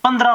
15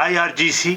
IRGC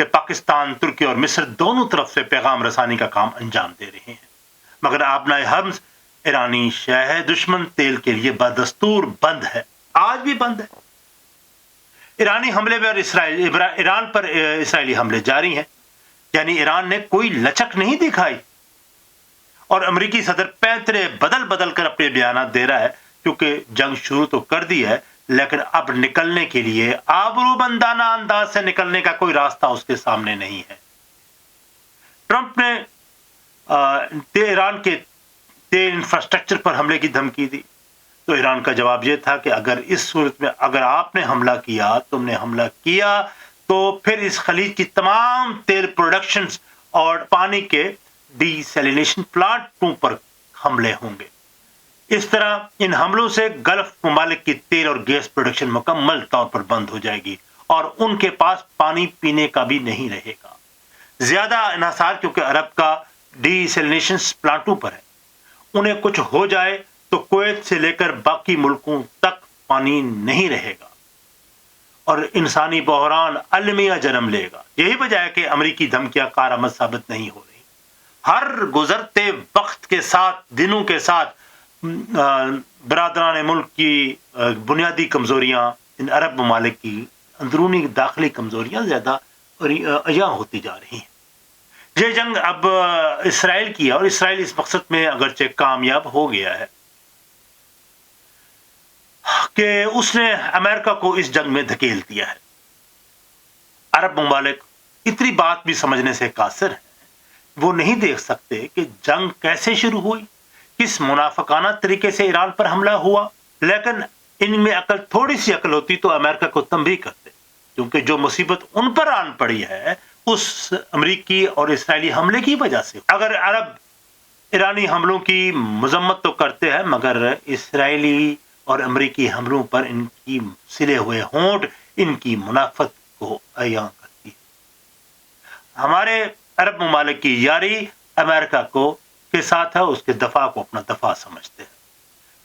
کہ پاکستان، ترکی اور مصر دونوں طرف سے پیغام رسانی کا کام انجام دے رہے ہیں، مگر آبنائے حرمز ایرانی شہ دشمن تیل کے لیے بدستور بند ہے، آج بھی بند ہے۔ ایرانی حملے پر ایران پر اسرائیلی حملے جاری ہیں، یعنی ایران نے کوئی لچک نہیں دکھائی، اور امریکی صدر پینترے بدل بدل کر اپنے بیانات دے رہا ہے، کیونکہ جنگ شروع تو کر دی ہے لیکن اب نکلنے کے لیے آبرومندانہ انداز سے نکلنے کا کوئی راستہ اس کے سامنے نہیں ہے۔ ٹرمپ نے ایران کے تیل انفراسٹرکچر پر حملے کی دھمکی دی، تو ایران کا جواب یہ تھا کہ اگر اس صورت میں اگر آپ نے حملہ کیا، تم نے حملہ کیا، تو پھر اس خلیج کی تمام تیل پروڈکشنز اور پانی کے ڈی سیلینیشن پلانٹوں پر حملے ہوں گے۔ اس طرح ان حملوں سے گلف ممالک کی تیل اور گیس پروڈکشن مکمل طور پر بند ہو جائے گی، اور ان کے پاس پانی پینے کا بھی نہیں رہے گا۔ زیادہ انحصار کیونکہ عرب کا ڈی سیلینیشن پلانٹوں پر ہے، انہیں کچھ ہو جائے تو کویت سے لے کر باقی ملکوں تک پانی نہیں رہے گا، اور انسانی بحران عالمیہ جنم لے گا۔ یہی وجہ ہے کہ امریکی دھمکیاں کارآمد ثابت نہیں ہو رہی۔ ہر گزرتے وقت کے ساتھ، دنوں کے ساتھ، برادران ملک کی بنیادی کمزوریاں، ان عرب ممالک کی اندرونی داخلی کمزوریاں زیادہ عیاں ہوتی جا رہی ہیں۔ یہ جنگ اب اسرائیل کی ہے، اور اسرائیل اس مقصد میں اگرچہ کامیاب ہو گیا ہے کہ اس نے امریکہ کو اس جنگ میں دھکیل دیا ہے۔ عرب ممالک اتنی بات بھی سمجھنے سے قاصر ہیں، وہ نہیں دیکھ سکتے کہ جنگ کیسے شروع ہوئی، کس منافقانہ طریقے سے ایران پر حملہ ہوا، لیکن ان میں تھوڑی سی عقل ہوتی تو امریکہ کو تنبیہ کرتے، کیونکہ جو مصیبت ان پر آن پڑی ہے اس امریکی اور اسرائیلی حملے کی وجہ سے۔ اگر عرب ایرانی حملوں کی مذمت تو کرتے ہیں، مگر اسرائیلی اور امریکی حملوں پر ان کی سلے ہوئے ہونٹ ان کی منافقت کو عیاں کرتی ہے۔ ہمارے عرب ممالک کی یاری امریکہ کے ساتھ ہے، اس کے دفاع کو اپنا دفاع سمجھتے ہیں،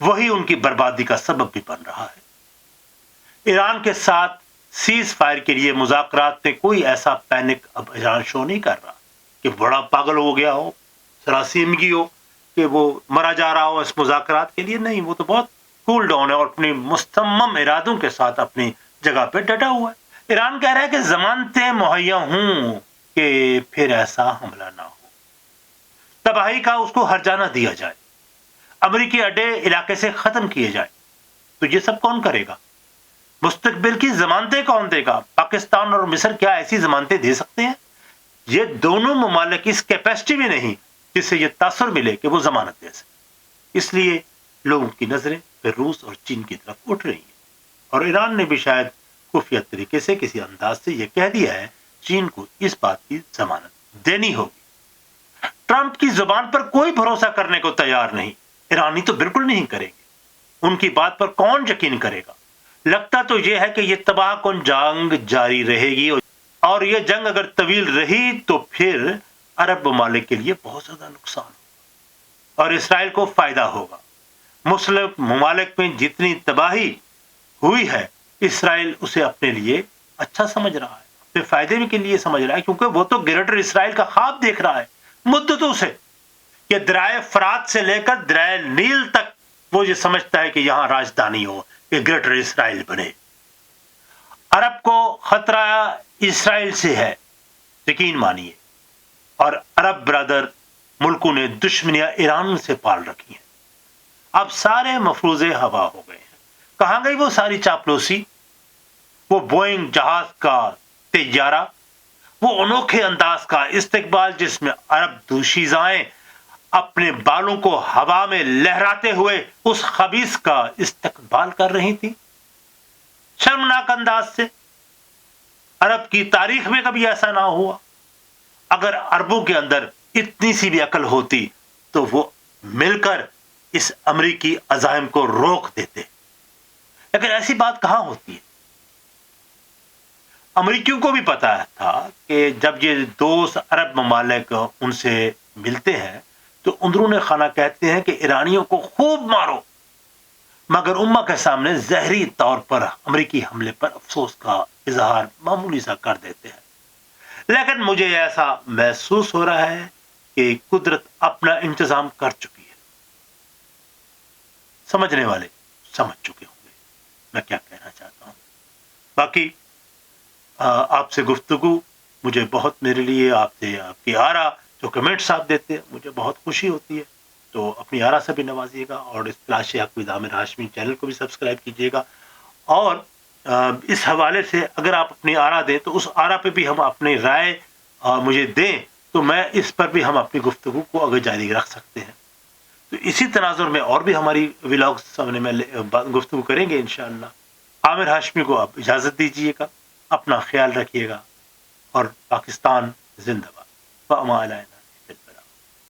وہی ان کی بربادی کا سبب بھی بن رہا ہے۔ ایران کے ساتھ سیز فائر کے لیے مذاکرات میں کوئی ایسا پینک اب ایران شو نہیں کر رہا کہ بڑا پاگل ہو گیا ہو، سراسیمگی ہو کہ وہ مرا جا رہا ہو اس مذاکرات کے لیے، نہیں، وہ تو بہت کول ڈاؤن ہے اور اپنی مستمم ارادوں کے ساتھ اپنی جگہ پہ ڈٹا ہوا ہے۔ ایران کہہ رہا ہے کہ ضمانتیں مہیا ہوں کہ پھر ایسا حملہ نہ ہو، تباہی کا اس کو ہرجانہ دیا جائے، امریکی اڈے علاقے سے ختم کیے جائیں۔ تو یہ سب کون کرے گا؟ مستقبل کی ضمانتیں کون دے گا؟ پاکستان اور مصر کیا ایسی ضمانتیں دے سکتے ہیں؟ یہ دونوں ممالک اس کیپیسٹی میں نہیں جس سے یہ تاثر ملے کہ وہ ضمانت دے سکے۔ اس لیے لوگوں کی نظریں پھر روس اور چین کی طرف اٹھ رہی ہیں، اور ایران نے بھی شاید خفیہ طریقے سے کسی انداز سے یہ کہہ دیا ہے چین کو اس بات کی ضمانت دینی ہوگی۔ ٹرمپ کی زبان پر کوئی بھروسہ کرنے کو تیار نہیں، ایرانی تو بالکل نہیں کریں گے، ان کی بات پر کون یقین کرے گا؟ لگتا تو یہ ہے کہ یہ تباہ کن جنگ جاری رہے گی، اور یہ جنگ اگر طویل رہی تو پھر عرب ممالک کے لیے بہت زیادہ نقصان ہوگا اور اسرائیل کو فائدہ ہوگا۔ مسلم ممالک میں جتنی تباہی ہوئی ہے، اسرائیل اسے اپنے لیے اچھا سمجھ رہا ہے، اپنے فائدے کے لیے سمجھ رہا ہے، کیونکہ وہ تو گریٹر اسرائیل کا خواب دیکھ رہا ہے مدتوں سے، کہ دریائے فرات سے لے کر دریائے نیل تک وہ یہ سمجھتا ہے کہ یہاں راجدھانی ہو، کہ گریٹر اسرائیل بنے۔ عرب کو خطرہ اسرائیل سے ہے، یقین مانیے، اور عرب برادر ملکوں نے دشمنیاں ایران سے پال رکھی ہیں۔ اب سارے مفروضے ہوا ہو گئے ہیں۔ کہاں گئی وہ ساری چاپلوسی، وہ بوئنگ جہاز کا طیارہ، وہ انوکھے انداز کا استقبال جس میں عرب دوشیزائیں اپنے بالوں کو ہوا میں لہراتے ہوئے اس خبیث کا استقبال کر رہی تھی، شرمناک انداز سے؟ عرب کی تاریخ میں کبھی ایسا نہ ہوا۔ اگر عربوں کے اندر اتنی سی بھی عقل ہوتی تو وہ مل کر اس امریکی عزائم کو روک دیتے، لیکن ایسی بات کہاں ہوتی ہے۔ امریکیوں کو بھی پتا تھا کہ جب یہ دوست عرب ممالک ان سے ملتے ہیں تو اندرون خانہ کہتے ہیں کہ ایرانیوں کو خوب مارو، مگر امہ کے سامنے زہری طور پر امریکی حملے پر افسوس کا اظہار معمولی سا کر دیتے ہیں۔ لیکن مجھے ایسا محسوس ہو رہا ہے کہ قدرت اپنا انتظام کر چکی ہے. سمجھنے والے سمجھ چکے ہوں گے میں کیا کہنا چاہتا ہوں. باقی آپ سے گفتگو مجھے بہت، میرے لیے آپ سے آپ کی آرا جو کمنٹس آپ دیتے ہیں مجھے بہت خوشی ہوتی ہے. تو اپنی آرا سے بھی نوازیے گا، اور اس تلاش یعقوب عامر ہاشمی چینل کو بھی سبسکرائب کیجیے گا. اور اس حوالے سے اگر آپ اپنی آرا دیں تو اس آرا پہ بھی ہم اپنی رائے مجھے دیں، تو میں اس پر بھی ہم اپنی گفتگو کو آگے جاری رکھ سکتے ہیں. تو اسی تناظر میں اور بھی ہماری ولاگز سامنے میں گفتگو کریں گے انشاءاللہ. عامر ہاشمی کو آپ اجازت دیجیے گا. اپنا خیال رکھیے گا، اور پاکستان زندہ باد.